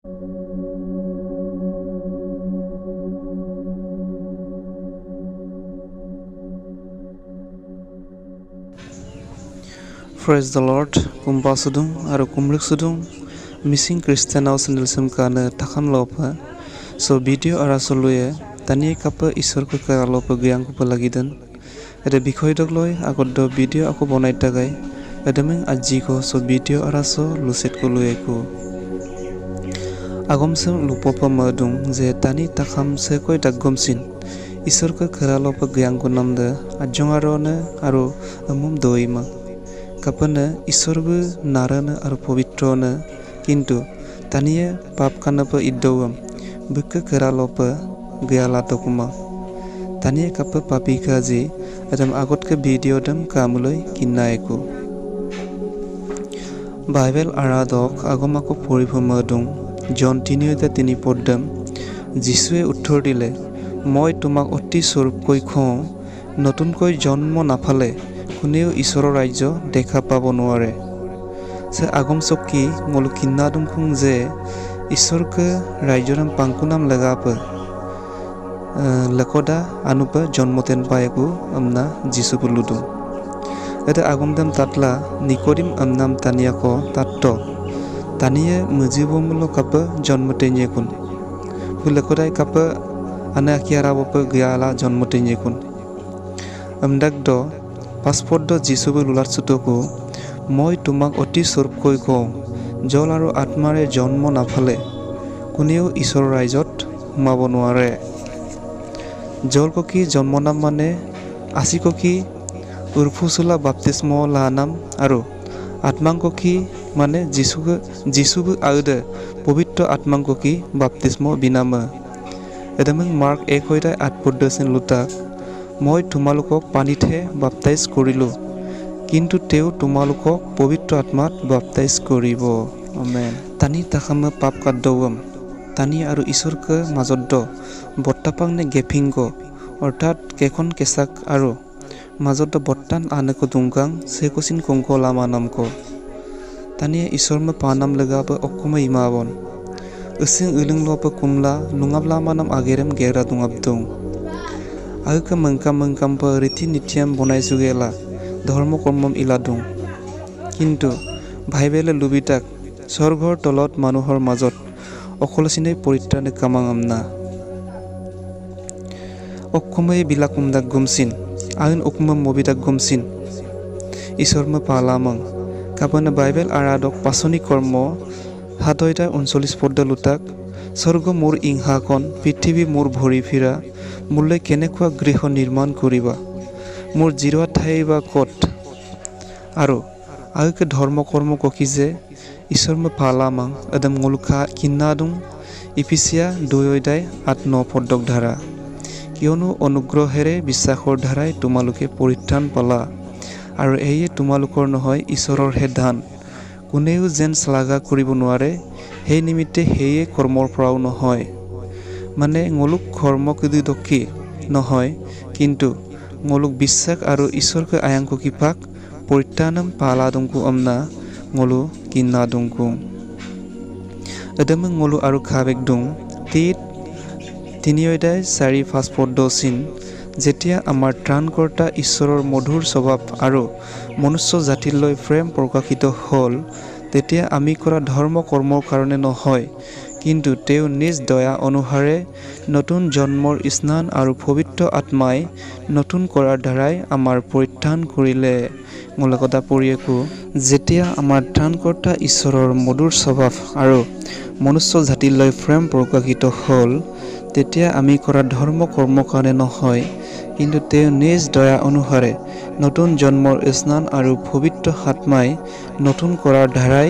Praise the Lord. Kumpa sudung aru kumrik sudung missing Christian au sendal semkana takam lopa. So video ara soluye tani kapa isor ko ka lopa gyang ko palagidan. Ada bikhoi dok loy agot do video aku bonai tagai. Ada meng aji ko so video ara so luset ko loye ko. Agom sem lupo pa madung je tani takam se koi daggom sin. Isor ko kara lopa gyang ko namda ajong arone aru amum doima. Kapana Isorbu narana aru povitrona kintu taniya pap kanapa iddowam bukka keralopa gayala tokuma taniya kapa papi kaji adam agot ke video dam kamuloi kinnaeku Bible aradok agomako poriphomodung John 3:3 poddam Jisue utthor dile moi tumak অতি স্বৰূপকৈ খওঁ নতুনকৈ জন্ম নাফালে কোনেও ঈশ্বৰৰ ৰাজ্য দেখা পাব নোৱাৰে সে আগম চকি মলু কিন্নাদুম খুং যে ঈশ্বৰকে ৰাজ্যৰাম পাংকুনাম লাগাপ লকদা আনুপ জন্মতেন পায়কু আমনা যিশু বুলুদু এটা আগমদাম তাতলা নিকৰিম আমনাম তানিয়াক তাত্ত তানিয়ে মুজিবমুল কাপ জন্মতেনিয়েকুন লকদাই কাপ আনা কিয়াৰাবপ গয়ালা জন্মতেনিয়েকুন আমদাক দ পাসপোৰ্ট যিশুবু লুলাৰ সুতকু মই তোমাক অতি স্বৰূপকৈ কওঁ জল আৰু আত্মাৰে জন্ম নাফালে কোনেও ঈশ্বৰৰ ৰাজ্যত সোমাব নোৱাৰে জল ককি জন্ম নাম মানে আসি ককি উৰফুচুলা বাপ্তিস্ম লানাম আৰু আত্মাংক কি মানে যিশুবু আউদে পবিত্ৰ আত্মাংক কি বাপ্তিস্ম বিনাম এদমং মাৰ্ক 1:8 লুতাক মই তোমালোকক পানীতহে বাপ্তাইজ কৰিলো কিন্তু তেও তোমালোকক পবিত্ৰ আত্মাত বাপ্তাইজ কৰিব আমেন তানি তাখাম পাপ কাদ্দওম তানি আৰু ঈশ্বৰকে মাজত বট্টাপাংনে গেফিংক অৰ্থাৎ কেখন কেঁচাক আৰু মাজত বট্টান আনক দুংগাং সেকচিন কংক লামা নামক তানিয়ে ঈশ্বৰমে পানাম লগাব অকমে ইমাবন উসিং উলিং lop কুমলা নুঙাবলা Manam আগেৰেম গেৰা দুঙাবদং Aga mengkam riti nitiam bonai sugela ধৰ্ম কৰ্মম ইলাদুং কিন্তু ভাইবেলে লুবিটাক স্বৰ্গৰ তলত মানুহৰ মাজত অকলচিনে পৰিত্ৰাণে কামাং আমনা অকমে বিলাকুমদাক গমচিন আইন অকমম মবিদাক গমচিন ঈশ্বৰমে পালামাং কাপনে বাইবেল আৰাদক পাচনি কৰ্ম 7:39 পদ্দলুতাক স্বৰ্গ মোৰ ইংহাকন পৃথিৱী মোৰ ভৰি ফিৰা মোলৈ কেনেকুৱা গৃহ নিৰ্মাণ কৰিবা মোৰ জিৰোৱা ঠাই বা কত আৰু আগকে ধৰ্ম কৰ্ম ককি যে ঈশ্বৰমে পালামাং এদম মুলখা কিন্নাদুং ইফিচিয়া 2:8-9 পদ্দক ধাৰা কিয়নো অনুগ্ৰহেৰে বিশ্বাসৰ ধাৰাই তোমালোকে পৰিত্ৰাণ পালা আৰু এয়ে তোমালোকৰ নহয় ঈশ্বৰৰ হে দান কোনেও যেন শ্লাঘা কৰিব নোৱাৰে সেই নিমিত্তে হেয়ে কৰ্মৰ পৰাও নহয় মানে ngoluk কৰ্ম কিদি দকি নহয় কিন্তু ngoluk বিশ্বাস আৰু ঈশ্বৰকে আয়াংকো কিপাক পৰিত্ৰাণম পালাদুংকু আমনা ngolu কিন্নাদুংকু এদম ngolu আৰু খাবেক দুং 3:4-5 পদ্দচিন যেতিয়া আমাৰ ত্ৰাণকৰ্তা ঈশ্বৰৰ মধুৰ স্বভাৱ আৰু মনুষ্য জাতিলৈ প্ৰেম প্ৰকাশিত হ'ল তেতিয়া আমি কৰা ধৰ্ম কৰ্মৰ কাৰণে নহয় কিন্তু তেও নিজ দয়া অনুসাৰে নতুন জন্মৰ স্নান আৰু পবিত্ৰ আত্মাই নতুন কৰাৰ ধাৰাই আমাৰ পৰিত্ৰাণ কৰিলে মূলকতা পৰিয়েকো যেতিয়া আমাৰ ত্ৰাণকৰ্তা ঈশ্বৰৰ মধুৰ স্বভাৱ আৰু মনুষ্য জাতিলৈ প্ৰেম প্ৰকাশিত হ'ল তেতিয়া আমি কৰা ধৰ্ম কৰ্মৰ কাৰণে নহয় কিন্তু তেও নিজ দয়া অনুসাৰে নতুন জন্মৰ স্নান আৰু পবিত্ৰ আত্মাই নতুন কৰাৰ ধাৰাই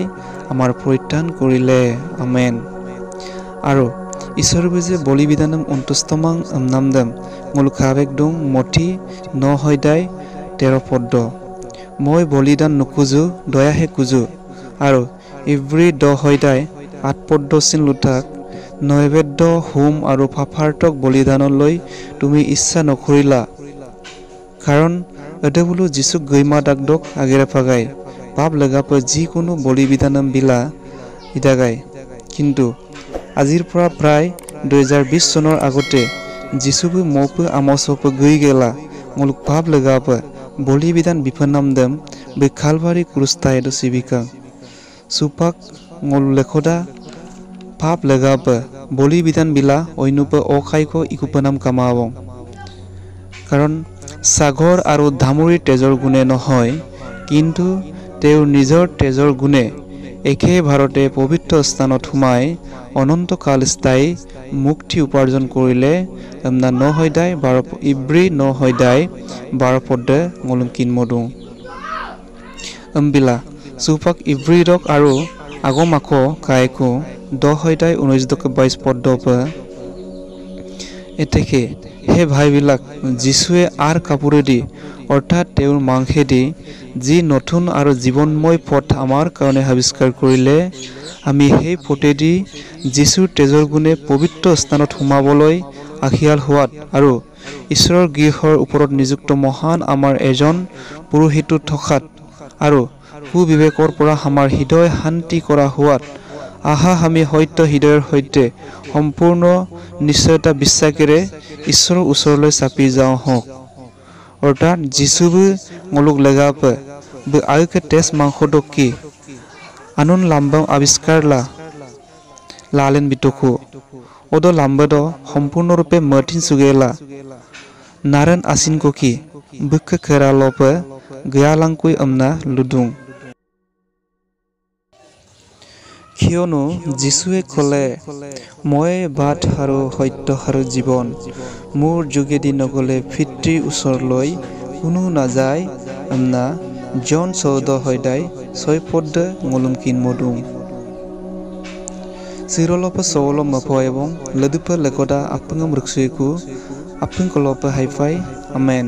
আমাৰ পৰিত্ৰাণ কৰিলে আমেন আৰু ঈশ্বৰবে যে বলিবিধানম অন্তুষ্টমাং নামদাম মুলখাবেক দুং মঠি 9:13 পদ্দ মই বলিদান নুখোজো দয়াহে খোজো আৰু ইব্ৰী 10:8 পদ্দচিন লুথাক নৈবেদ্য হোম আৰু ফাফাৰ্তক বলিদানলৈ তুমি ইচ্ছা নকৰিলা কাৰণ এতে বলো যিশুক গৈমা দাগদক আগেৰে ফাগাই পাপ লগাপ যিকোনো বলিবিধানম বিলা ইদাগাই কিন্তু আজিৰ পৰা প্ৰায় 2020 চনৰ আগতে যিশুবো মৌপো আমসপো গৈ গেলা ngoluk pap legapa boli bidan bifanamdam be Kalvari krustai do sibika supak ngol lekhoda pap legapa boli bidan bila oinupa okaiko ikupanam kamawong karon sagor aru dhamuri tejor gune নহয় কিন্তু তেওঁৰ নিজৰ তেজৰ গুণে একে ভাৰতে পবিত্ৰ স্থানত সোমাই অনন্তকাল স্থায়ী মুক্তি উপাৰ্জন কৰিলে আমনা নহয়দাই ইব্ৰী নহয়দাই 12 পদে ngolungkin modung ambillah supak ibri rok aru agomako kaiko 19-22 পদপা এতেকে হে ভাইবিলাক যিশুৱে আৰ কাপোৰেদি অৰ্থাৎ তেওঁৰ মাংসেদি যি নতুন আৰু জীৱনময় পথ আমাৰ কাৰণে আৱিষ্কাৰ কৰিলে আমি সেই পথেদি যিশুৰ তেজৰ গুণে পবিত্ৰ স্থানত সোমাবলৈ আখিয়াল হোৱাত আৰু ঈশ্বৰৰ গৃহৰ ওপৰত নিযুক্ত মহান আমাৰ এজন পুৰোহিত থকাত আৰু সুবিবেকৰ পৰা আমাৰ হৃদয় শান্তি কৰা হোৱাত আহা আমি সত্য হৃদয়ৰ সৈতে সম্পূৰ্ণ নিশ্চয়তা বিশ্বাসেৰে ঈশ্বৰৰ ওচৰলৈ চাপি যাওঁ হওক অৰ্থাৎ যিশুবো ngoluk legapa be aike tes mangkhodokki anun lambam aviskarla lalen bitoku odo lambado সম্পূর্ণরূপে মার্টিন সুগেলা নারায়ণ আসিন কোকি বুক্কা কেরালোপে গয়ালাংকুই আমনা লুদুং কিয়নো যিশুৱে ক'লে মই বাট আৰু সত্য আৰু জীৱন মোৰ যোগেদি নগলে পিতৃৰ ওচৰলৈ কোনো নাযায় আমনা জন 14 হয়দাই 6 পদ ngolungkin modung Sirolopa solo mapoebong ledupa lekoda apengam ruksuiku apeng kolopa haifai amen